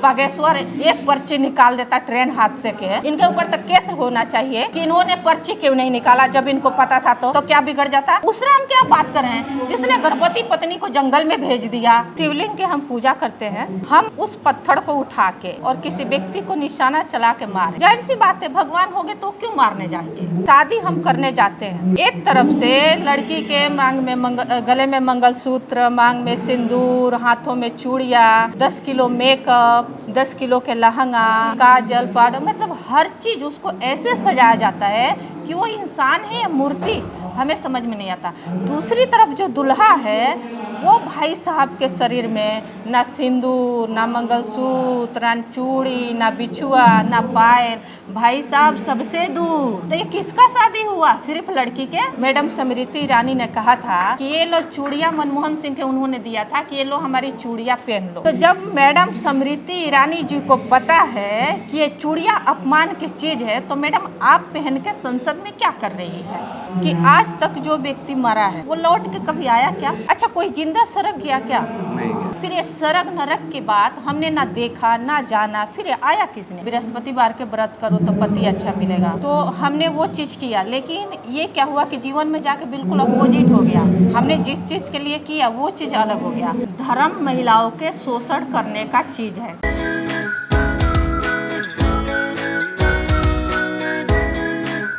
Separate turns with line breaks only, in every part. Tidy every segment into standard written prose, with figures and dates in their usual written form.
बागेश्वर एक पर्ची निकाल देता ट्रेन हादसे के, इनके ऊपर तो केस होना चाहिए कि इन्होंने पर्ची क्यों नहीं निकाला जब इनको पता था। तो क्या बिगड़ जाता। दूसरा हम क्या बात कर रहे हैं, जिसने गर्भवती पत्नी को जंगल में भेज दिया। शिवलिंग के हम पूजा करते हैं, हम उस पत्थर को उठा के और किसी व्यक्ति को निशाना चला के मारे, जाहिर सी बात है भगवान होगे तो क्यों मारने जाएंगे। शादी हम करने जाते हैं, एक तरफ से लड़की के मांग में गले में मंगलसूत्र, मांग में सिंदूर, हाथों में चूड़िया, 10 किलो मेकअप, 10 किलो के लहंगा, काजल, पाउडर, मतलब हर चीज उसको ऐसे सजाया जाता है कि वो इंसान है या मूर्ति, हमें समझ में नहीं आता। दूसरी तरफ जो दूल्हा है वो भाई साहब के शरीर में ना सिंदूर, ना मंगलसूत्र, ना चूड़ी, ना बिछुआ, ना पायल, भाई साहब सबसे दूर। तो ये किसका शादी हुआ? सिर्फ लड़की के। मैडम स्मृति ईरानी ने कहा था कि ये लो चूड़िया, मनमोहन सिंह के उन्होंने दिया था कि ये लो हमारी चूड़िया पहन लो। तो जब मैडम स्मृति ईरानी जी को पता है कि ये चूड़िया अपमान की चीज है, तो मैडम आप पहन के संसद में क्या कर रही है कि आज तक जो व्यक्ति मरा है वो लौट के कभी आया क्या? अच्छा कोई जिंदा सड़क गया क्या? नहीं। फिर ये सड़क नरक की बात हमने ना देखा ना जाना, फिर ये आया किसने? बृहस्पतिवार के व्रत करो तो पति अच्छा मिलेगा, तो हमने वो चीज किया। लेकिन ये क्या हुआ कि जीवन में जाके बिल्कुल अपोजिट हो गया। हमने जिस चीज के लिए किया वो चीज अलग हो गया। धर्म महिलाओं के शोषण करने का चीज है।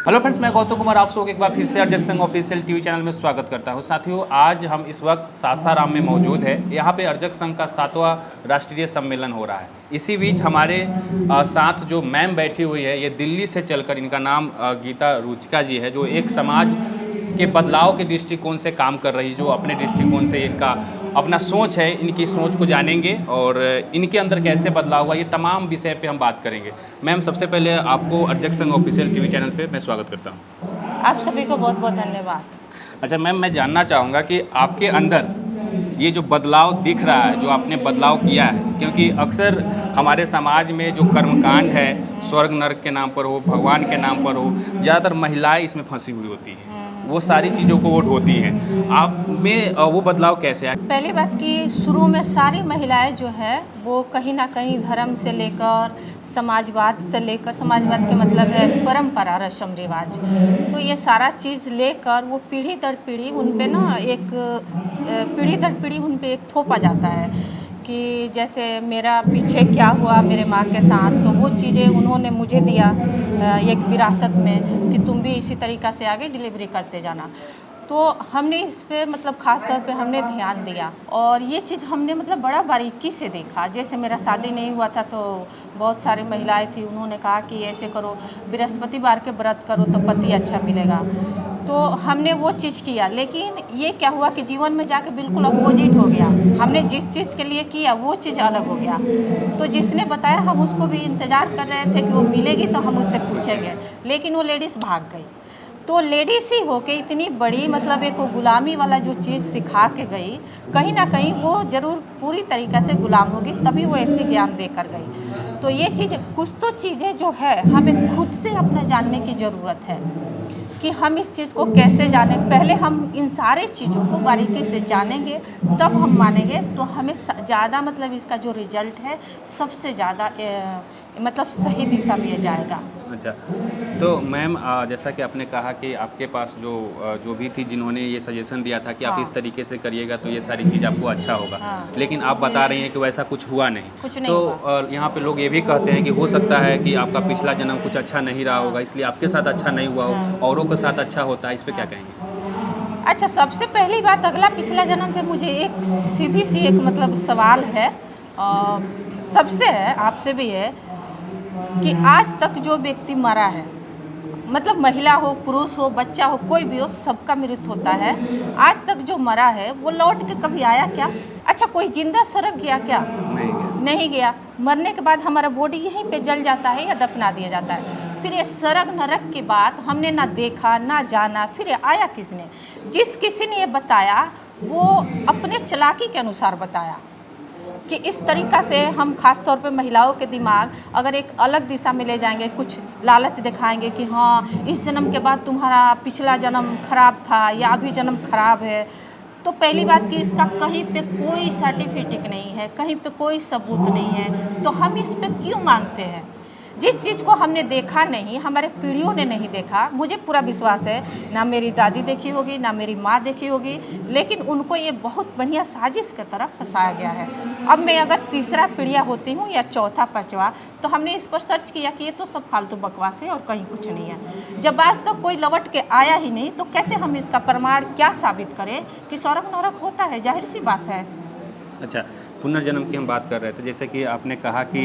हेलो फ्रेंड्स, मैं गौतम कुमार आप सबको एक बार फिर से अर्जक संघ ऑफिशियल टीवी चैनल में स्वागत करता हूं। साथियों, आज हम इस वक्त सासाराम में मौजूद है। यहाँ पे अर्जक संघ का 7वां राष्ट्रीय सम्मेलन हो रहा है। इसी बीच हमारे साथ जो मैम बैठी हुई है, ये दिल्ली से चलकर, इनका नाम गीता रुचिका जी है, जो एक समाज के बदलाव के दृष्टिकोण से काम कर रही, जो अपने दृष्टिकोण से इनका अपना सोच है, इनकी सोच को जानेंगे और इनके अंदर कैसे बदलाव हुआ, ये तमाम विषय पे हम बात करेंगे। मैम, सबसे पहले आपको अर्जक संघ ऑफिशियल टीवी चैनल पे मैं स्वागत करता हूँ।
आप सभी को बहुत बहुत धन्यवाद।
अच्छा मैम, मैं जानना चाहूँगा कि आपके अंदर ये जो बदलाव दिख रहा है, जो आपने बदलाव किया है, क्योंकि अक्सर हमारे समाज में जो कर्मकांड है, स्वर्ग नरक के नाम पर हो, भगवान के नाम पर हो, ज़्यादातर महिलाएं इसमें फंसी हुई होती हैं, वो सारी चीज़ों को वो ढोती हैं। आप में वो बदलाव कैसे आया?
पहली बात कि शुरू में सारी महिलाएं जो है वो कहीं ना कहीं धर्म से लेकर समाजवाद से लेकर, समाजवाद के मतलब है परंपरा, रस्म रिवाज, तो ये सारा चीज़ लेकर वो पीढ़ी दर पीढ़ी उन पे ना एक पीढ़ी दर पीढ़ी उन पे एक थोपा जाता है कि जैसे मेरा पीछे क्या हुआ मेरे माँ के साथ, तो वो चीज़ें उन्होंने मुझे दिया एक विरासत में कि तुम भी इसी तरीक़ा से आगे डिलीवरी करते जाना। तो हमने इस पे मतलब ख़ास तौर पे हमने ध्यान दिया और ये चीज़ हमने मतलब बड़ा बारीकी से देखा। जैसे मेरा शादी नहीं हुआ था तो बहुत सारी महिलाएं थी, उन्होंने कहा कि ऐसे करो, बृहस्पतिवार के व्रत करो तो पति अच्छा मिलेगा, तो हमने वो चीज़ किया। लेकिन ये क्या हुआ कि जीवन में जाके बिल्कुल अपोजिट हो गया। हमने जिस चीज़ के लिए किया वो चीज़ अलग हो गया। तो जिसने बताया हम उसको भी इंतज़ार कर रहे थे कि वो मिलेगी तो हम उससे पूछेंगे, लेकिन वो लेडीज़ भाग गई। तो लेडीज़ ही होके इतनी बड़ी मतलब एक गुलामी वाला जो चीज़ सिखा के गई, कहीं ना कहीं वो ज़रूर पूरी तरीक़े से गुलाम होगी, तभी वो ऐसी ज्ञान देकर गई। तो ये चीज़, कुछ तो चीज़ें जो है हमें खुद से अपना जानने की ज़रूरत है कि हम इस चीज़ को कैसे जाने। पहले हम इन सारे चीज़ों को बारीकी से जानेंगे तब हम मानेंगे, तो हमें ज़्यादा मतलब इसका जो रिजल्ट है सबसे ज़्यादा मतलब सही दिशा में जाएगा।
अच्छा, तो मैम जैसा कि आपने कहा कि आपके पास जो भी थी जिन्होंने ये सजेशन दिया था कि आप इस तरीके से करिएगा तो ये सारी चीज़ आपको अच्छा होगा, लेकिन आप बता रही हैं कि वैसा कुछ हुआ नहीं।
कुछ नहीं
तो
हुआ।
यहाँ पे लोग ये भी कहते हैं कि हो सकता है कि आपका पिछला जन्म कुछ अच्छा नहीं रहा होगा, इसलिए आपके साथ अच्छा नहीं हुआ हो, औरों के साथ अच्छा होता है। इस पर क्या कहेंगे?
अच्छा, सबसे पहली बात, अगला पिछला जन्म पे मुझे एक सीधी सी एक मतलब सवाल है, सबसे है, आपसे भी है कि आज तक जो व्यक्ति मरा है, मतलब महिला हो, पुरुष हो, बच्चा हो, कोई भी हो, सबका मृत्यु होता है। आज तक जो मरा है वो लौट के कभी आया क्या? अच्छा कोई जिंदा सड़क गया क्या? नहीं गया। मरने के बाद हमारा बॉडी यहीं पे जल जाता है या दफना दिया जाता है। फिर ये सड़क नरक की बात हमने ना देखा ना जाना, फिर ये आया किसने? जिस किसी ने ये बताया वो अपने चालाकी के अनुसार बताया कि इस तरीक़ा से हम खास तौर पे महिलाओं के दिमाग अगर एक अलग दिशा में ले जाएंगे, कुछ लालच दिखाएंगे कि हाँ इस जन्म के बाद तुम्हारा पिछला जन्म खराब था या अभी जन्म खराब है, तो पहली बात कि इसका कहीं पे कोई सर्टिफिकेट नहीं है, कहीं पे कोई सबूत नहीं है, तो हम इस पे क्यों मानते हैं? जिस चीज़ को हमने देखा नहीं, हमारे पीढ़ियों ने नहीं देखा, मुझे पूरा विश्वास है ना मेरी दादी देखी होगी ना मेरी माँ देखी होगी, लेकिन उनको ये बहुत बढ़िया साजिश की तरफ फंसाया गया है। अब मैं अगर तीसरा पीढ़िया होती हूँ या चौथा पाँचवा, तो हमने इस पर सर्च किया कि ये तो सब फालतू बकवास है और कहीं कुछ नहीं है। जब आज तक कोई लौट के आया ही नहीं, तो कैसे हम इसका प्रमाण क्या साबित करें कि स्वर्ग नरक होता है? जाहिर सी बात है।
अच्छा, पुनर्जन्म की हम बात कर रहे थे, जैसे कि आपने कहा कि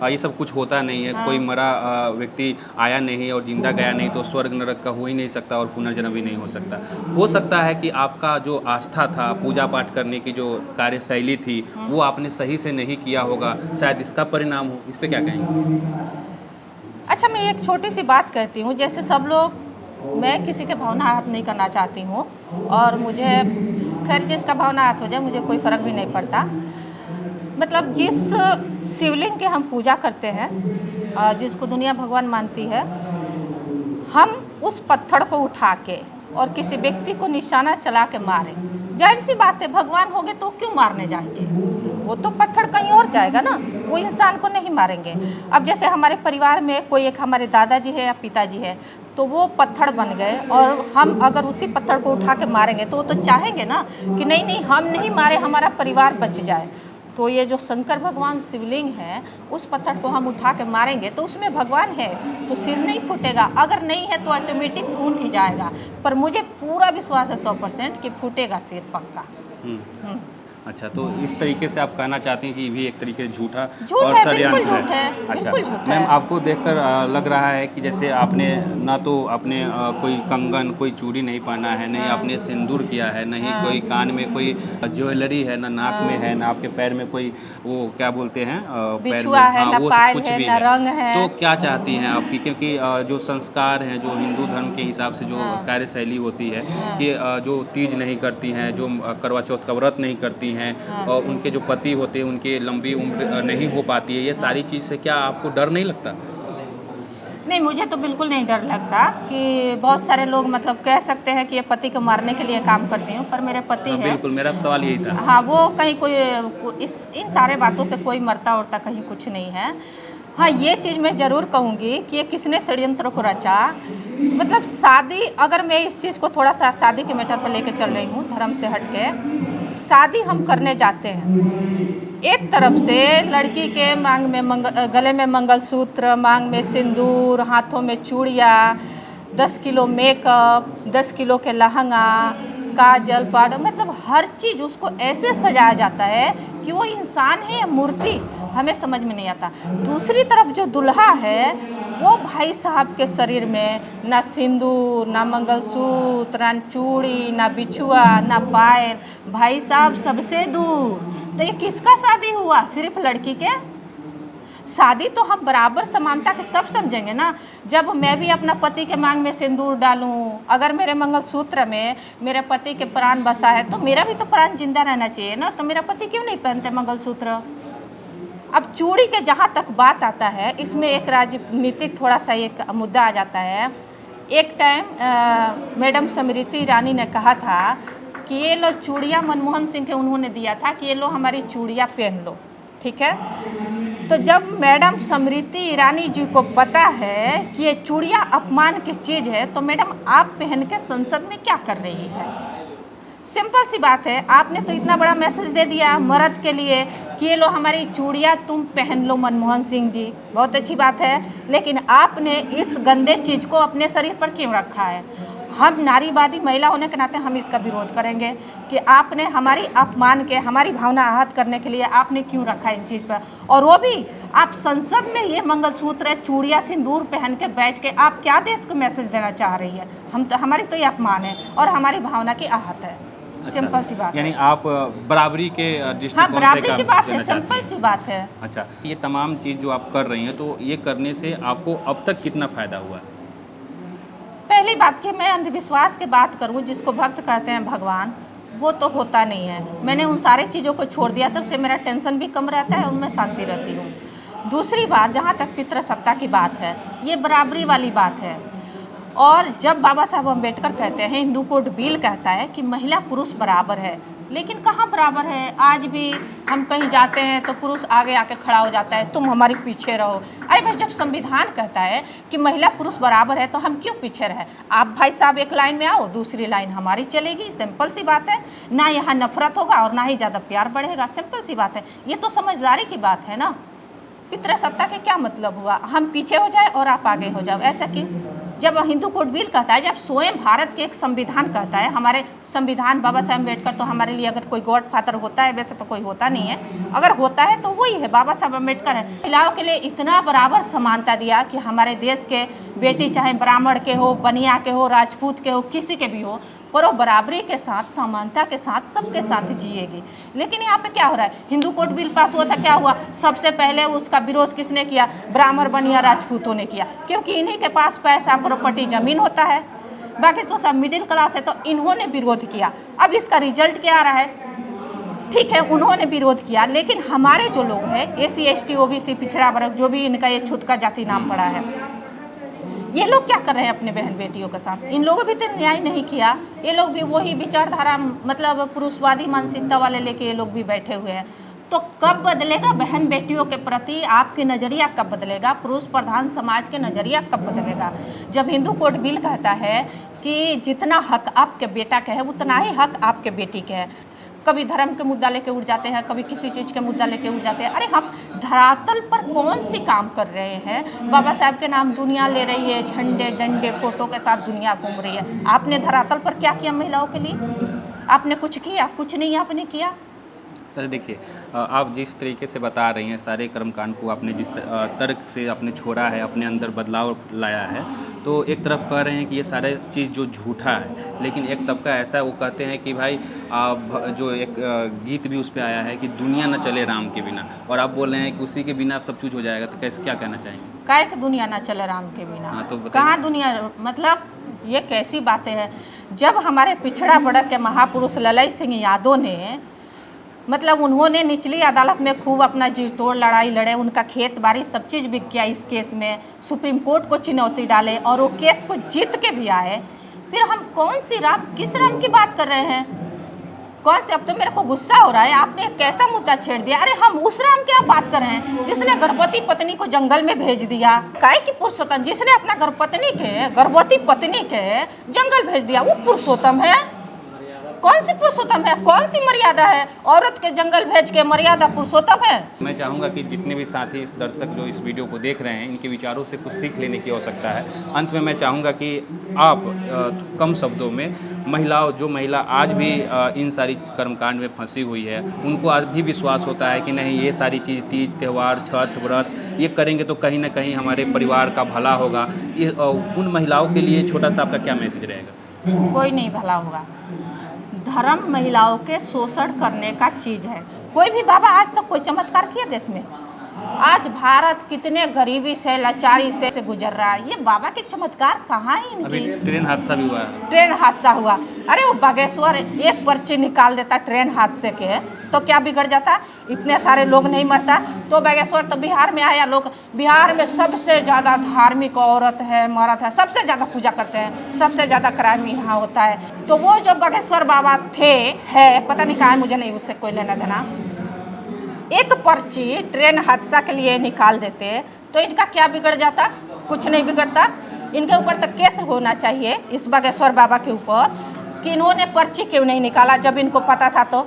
ये सब कुछ होता नहीं है, कोई मरा व्यक्ति आया नहीं और जिंदा गया नहीं, तो स्वर्ग नरक का हो ही नहीं सकता और पुनर्जन्म भी नहीं हो सकता। हो सकता है कि आपका जो आस्था था, पूजा पाठ करने की जो कार्यशैली थी, वो आपने सही से नहीं किया होगा, शायद इसका परिणाम हो। इस पे क्या कहेंगे?
अच्छा, मैं एक छोटी सी बात कहती हूँ। जैसे सब लोग, मैं किसी के भावना आहत नहीं करना चाहती हूँ, और मुझे खैर जिसका भावना आहत हो जाए मुझे कोई फ़र्क भी नहीं पड़ता। मतलब जिस शिवलिंग के हम पूजा करते हैं, जिसको दुनिया भगवान मानती है, हम उस पत्थर को उठा के और किसी व्यक्ति को निशाना चला के मारें, जाहिर सी बात है भगवान होंगे तो क्यों मारने जाएंगे? वो तो पत्थर कहीं और जाएगा ना, वो इंसान को नहीं मारेंगे। अब जैसे हमारे परिवार में कोई एक हमारे दादाजी है या पिताजी है, तो वो पत्थर बन गए और हम अगर उसी पत्थर को उठा के मारेंगे तो वो तो चाहेंगे ना कि नहीं नहीं हम नहीं मारे, हमारा परिवार बच जाए। तो ये जो शंकर भगवान शिवलिंग है, उस पत्थर को हम उठा के मारेंगे तो उसमें भगवान है तो सिर नहीं फूटेगा, अगर नहीं है तो ऑटोमेटिक फूट ही जाएगा। पर मुझे पूरा विश्वास है 100% कि फूटेगा सिर पक्का।
अच्छा, तो इस तरीके से आप कहना चाहती हैं कि ये भी एक तरीके से झूठा और
है,
षड्यंत्र
बिल्कुल झूठ है,
अच्छा
बिल्कुल झूठ
मैम,
है।
आपको देखकर लग रहा है कि जैसे आपने ना तो अपने कोई कंगन, कोई चूड़ी नहीं पहना है, नहीं आपने सिंदूर किया है, नहीं कोई कान में कोई ज्वेलरी है, ना नाक में है, ना आपके पैर में कोई वो क्या बोलते हैं पैर में,
बिछुआ है, ना
वो
पायल
कुछ
है,
भी
ना रंग है।
तो क्या चाहती हैं आपकी, क्योंकि जो संस्कार हैं, जो हिंदू धर्म के हिसाब से जो कार्यशैली होती है कि जो तीज नहीं करती हैं, जो करवा चौथ का व्रत नहीं करती हैं, और उनके जो पति होते हैं उनकी लंबी उम्र नहीं हो पाती है, ये सारी चीज़ से क्या आपको डर नहीं लगता?
नहीं, मुझे तो बिल्कुल नहीं डर लगता। कि बहुत सारे लोग मतलब कह सकते हैं कि ये पति को मारने के लिए काम करती हूँ, पर मेरे पति है।
बिल्कुल, मेरा सवाल यही था।
हाँ, वो कहीं कोई इन सारे बातों से कोई मरता उड़ता कहीं कुछ नहीं है। हाँ, ये चीज़ मैं ज़रूर कहूँगी कि ये किसने षड्यंत्र को रचा। मतलब शादी, अगर मैं इस चीज़ को थोड़ा सा शादी के मैटर पर लेके चल रही हूँ, धर्म से हट के, शादी हम करने जाते हैं, एक तरफ से लड़की के मांग में गले में मंगलसूत्र, मांग में सिंदूर, हाथों में चूड़ियाँ, 10 किलो मेकअप, 10 किलो के लहंगा, काजल, पाउडर, मतलब हर चीज़ उसको ऐसे सजाया जाता है कि वो इंसान है या मूर्ति, हमें समझ में नहीं आता। दूसरी तरफ जो दूल्हा है, वो भाई साहब के शरीर में ना सिंदूर, ना मंगलसूत्र, ना चूड़ी, ना बिछुआ, ना पायल, भाई साहब सबसे दूर। तो ये किसका शादी हुआ? सिर्फ लड़की के? शादी तो हम बराबर समानता के तब समझेंगे ना, जब मैं भी अपना पति के मांग में सिंदूर डालूं। अगर मेरे मंगलसूत्र में मेरे पति के प्राण बसा है तो मेरा भी तो प्राण जिंदा रहना चाहिए ना, तो मेरा पति क्यों नहीं पहनते मंगलसूत्र? अब चूड़ी के जहाँ तक बात आता है, इसमें एक राजनीतिक थोड़ा सा एक मुद्दा आ जाता है। एक टाइम मैडम स्मृति ईरानी ने कहा था कि ये लो चूड़ियाँ, मनमोहन सिंह के उन्होंने दिया था कि ये लो हमारी चूड़ियाँ पहन लो, ठीक है। तो जब मैडम स्मृति ईरानी जी को पता है कि ये चूड़ियाँ अपमान की चीज़ है, तो मैडम आप पहन के संसद में क्या कर रही है? सिंपल सी बात है, आपने तो इतना बड़ा मैसेज दे दिया मर्द के लिए कि ये लो हमारी चूड़ियाँ तुम पहन लो मनमोहन सिंह जी, बहुत अच्छी बात है, लेकिन आपने इस गंदे चीज़ को अपने शरीर पर क्यों रखा है? हम नारीवादी महिला होने के नाते हम इसका विरोध करेंगे कि आपने हमारी अपमान के, हमारी भावना आहत करने के लिए आपने क्यों रखा इन चीज़ पर। और वो भी आप संसद में ये मंगलसूत्र, चूड़ियाँ, सिंदूर पहन के बैठ के आप क्या देश को मैसेज देना चाह रही है? हम तो, हमारी तो ये अपमान है और हमारी भावना की आहत है।
अच्छा,
सिंपल सी बात,
यानी आप बराबरी के दृष्टिकोण
हाँ,
से
बराबरी
काम
की बात
देना
है,
चाहती
सिंपल
हैं।
सी बात है।
अच्छा, ये तमाम चीज़ जो आप कर रही हैं, तो ये करने से आपको अब तक कितना फ़ायदा हुआ?
पहली बात कि मैं अंधविश्वास की बात करूं, जिसको भक्त कहते हैं भगवान, वो तो होता नहीं है। मैंने उन सारी चीज़ों को छोड़ दिया, तब से मेरा टेंशन भी कम रहता है और मैं शांति रहती हूँ। दूसरी बात, जहाँ तक पितृसत्ता की बात है, ये बराबरी वाली बात है। और जब बाबा साहब अम्बेडकर कहते हैं, हिंदू कोड बिल कहता है कि महिला पुरुष बराबर है, लेकिन कहाँ बराबर है? आज भी हम कहीं जाते हैं तो पुरुष आगे आके खड़ा हो जाता है, तुम हमारे पीछे रहो। अरे भाई, जब संविधान कहता है कि महिला पुरुष बराबर है तो हम क्यों पीछे रहे? आप भाई साहब एक लाइन में आओ, दूसरी लाइन हमारी चलेगी। सिंपल सी बात है ना, यहाँ नफरत होगा और ना ही ज़्यादा प्यार बढ़ेगा। सिंपल सी बात है, ये तो समझदारी की बात है ना। पितृ सत्ता के क्या मतलब हुआ? हम पीछे हो जाए और आप आगे हो जाओ, ऐसा क्यों? जब हिंदू कोड बिल कहता है, जब स्वयं भारत के एक संविधान कहता है, हमारे संविधान बाबा साहब अम्बेडकर तो हमारे लिए अगर कोई गॉड फादर होता है, वैसे तो कोई होता नहीं है, अगर होता है तो वही है, बाबा साहब अम्बेडकर है। महिलाओं के लिए इतना बराबर समानता दिया कि हमारे देश के बेटी चाहे ब्राह्मण के हो, बनिया के हो, राजपूत के हो, किसी के भी हो, पर वो बराबरी के साथ, समानता के साथ, सबके साथ जिएगी। लेकिन यहाँ पे क्या हो रहा है? हिंदू कोड बिल पास हुआ था, क्या हुआ? सबसे पहले उसका विरोध किसने किया? ब्राह्मण, बनिया, राजपूतों ने किया, क्योंकि इन्हीं के पास पैसा, प्रॉपर्टी, जमीन होता है। बाकी तो सब मिडिल क्लास है, तो इन्होंने विरोध किया। अब इसका रिजल्ट क्या आ रहा है? ठीक है, उन्होंने विरोध किया, लेकिन हमारे जो लोग हैं, SC ST OBC पिछड़ा वर्ग, जो भी इनका ये छूतका जाति नाम पड़ा है, ये लोग क्या कर रहे हैं अपने बहन बेटियों के साथ? इन लोगों भी तो न्याय नहीं किया। ये लोग भी वही विचारधारा, मतलब पुरुषवादी मानसिकता वाले लेके ये लोग भी बैठे हुए हैं। तो कब बदलेगा बहन बेटियों के प्रति आपके नज़रिया? कब बदलेगा? पुरुष प्रधान समाज के नज़रिया कब बदलेगा? जब हिंदू कोड बिल कहता है कि जितना हक आपके बेटा के है, उतना ही हक आपके बेटी के है। कभी धर्म के मुद्दा लेके उठ जाते हैं, कभी किसी चीज़ के मुद्दा लेके उठ जाते हैं। अरे हम धरातल पर कौन सी काम कर रहे हैं? बाबा साहब के नाम दुनिया ले रही है, झंडे डंडे फोटो के साथ दुनिया घूम रही है। आपने धरातल पर क्या किया महिलाओं के लिए? आपने कुछ किया? कुछ नहीं आपने किया।
तो देखिए, आप जिस तरीके से बता रही हैं, सारे कर्मकांड को आपने जिस तर्क से आपने छोड़ा है, अपने अंदर बदलाव लाया है, तो एक तरफ कह रहे हैं कि ये सारे चीज़ जो झूठा है, लेकिन एक तबका ऐसा वो कहते हैं कि भाई जो एक गीत भी उस पर आया है कि दुनिया न चले राम के बिना, और आप बोल रहे हैं कि उसी के बिना सब कुछ हो जाएगा। तो कैसे, क्या कहना चाहेंगे?
काहे कि दुनिया ना चले राम के बिना?
हाँ, तो
कहाँ दुनिया, मतलब ये कैसी बातें हैं? जब हमारे पिछड़ा वर्ग के महापुरुष ललई सिंह यादव ने, मतलब उन्होंने निचली अदालत में खूब अपना जी तोड़ लड़ाई लड़े, उनका खेत बाड़ी सब चीज़ बिक गया इस केस में, सुप्रीम कोर्ट को चुनौती डाले और वो केस को जीत के भी आए। फिर हम कौन सी राम, किस राम की बात कर रहे हैं? कौन से? अब तो मेरे को गुस्सा हो रहा है, आपने एक कैसा मुद्दा छेड़ दिया। अरे हम उस राम की आप बात कर रहे हैं जिसने गर्भवती पत्नी को जंगल में भेज दिया। काहे की पुरुषोत्तम? जिसने अपना गर्भवती पत्नी के जंगल भेज दिया, वो पुरुषोत्तम है? कौन सी पुरुषोत्तम है? कौन सी मर्यादा है? औरत के जंगल भेज के मर्यादा पुरुषोत्तम है? मैं
चाहूँगा कि जितने भी साथी, इस दर्शक जो इस वीडियो को देख रहे हैं, इनके विचारों से कुछ सीख लेने की आवश्यकता है। अंत में मैं चाहूँगा कि आप कम शब्दों में जो महिला आज भी इन सारी कर्मकांड में फंसी हुई है, उनको आज भी विश्वास होता है कि नहीं, ये सारी चीज़, तीज त्यौहार, छठ व्रत, ये करेंगे तो कहीं ना कहीं हमारे परिवार का भला होगा। उन महिलाओं के लिए छोटा सा आपका क्या मैसेज रहेगा?
कोई नहीं भला होगा। धर्म महिलाओं के शोषण करने का चीज़ है। कोई भी बाबा आज तक कोई चमत्कार किया देश में? आज भारत कितने गरीबी से, लाचारी से गुजर रहा है, ये बाबा के चमत्कार कहाँ है इनकी?
अभी ट्रेन हादसा भी हुआ है।
ट्रेन हादसा हुआ, अरे वो बागेश्वर एक पर्ची निकाल देता ट्रेन हादसे के, तो क्या बिगड़ जाता? इतने सारे लोग नहीं मरता। तो बागेश्वर तो बिहार में आया, लोग बिहार में सबसे ज़्यादा धार्मिक औरत है, मर्द है, सबसे ज़्यादा पूजा करते हैं, सबसे ज़्यादा क्राइम यहाँ होता है। तो वो जो बागेश्वर बाबा है, पता नहीं कहाँ है, मुझे नहीं उससे कोई लेना देना। एक पर्ची ट्रेन हादसा के लिए निकाल देते तो इनका क्या बिगड़ जाता? कुछ नहीं बिगड़ता। इनके ऊपर तो केस होना चाहिए, इस बागेश्वर बाबा के ऊपर, कि इन्होंने पर्ची क्यों नहीं निकाला जब इनको पता था। तो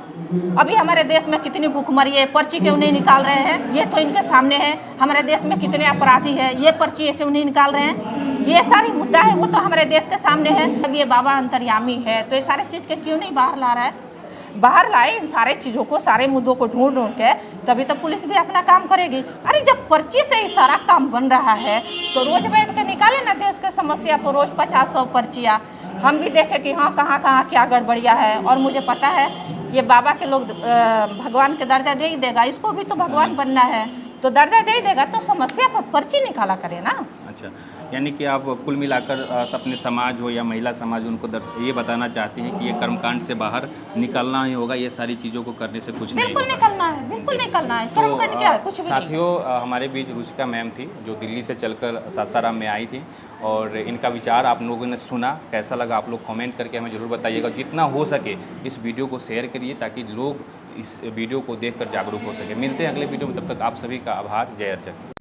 अभी हमारे देश में कितनी भूखमरी है, पर्ची क्यों नहीं निकाल रहे हैं? ये तो इनके सामने है। हमारे देश में कितने अपराधी हैं, ये पर्ची क्यों नहीं निकाल रहे हैं? ये सारी मुद्दा है, वो तो हमारे देश के सामने है। अब ये बाबा अंतर्यामी है, तो ये सारे चीज़ के क्यों नहीं बाहर ला रहा है? बाहर लाए इन सारे चीज़ों को, सारे मुद्दों को ढूंढ के, तभी तो पुलिस भी अपना काम करेगी। अरे जब पर्ची से ही सारा काम बन रहा है तो रोज बैठ के निकाले ना देश के समस्या को, रोज 50-100 पर्चियाँ, हम भी देखें कि हाँ कहाँ कहाँ क्या गड़बड़िया है। और मुझे पता है ये बाबा के लोग भगवान के दर्जा दे ही देगा, इसको भी तो भगवान बनना है, तो दर्जा दे ही देगा, तो समस्या पर पर्ची निकाला करे ना।
अच्छा, यानी कि आप कुल मिलाकर अपने समाज हो या महिला समाज उनको ये बताना चाहती हैं कि ये कर्मकांड से बाहर निकलना ही होगा, ये सारी चीज़ों को करने से कुछ नहीं
बिल्कुल
होगा।
निकलना है, बिल्कुल निकलना है। कर्मकांड क्या है, कुछ भी नहीं।
साथियों, हमारे बीच रुचिका मैम थी जो दिल्ली से चलकर सासाराम में आई थी, और इनका विचार आप लोगों ने सुना। कैसा लगा आप लोग कमेंट करके हमें ज़रूर बताइएगा। जितना हो सके इस वीडियो को शेयर करिए ताकि लोग इस वीडियो को देखकर जागरूक हो सके। मिलते हैं अगले वीडियो में, तब तक आप सभी का आभार। जय अर्चक।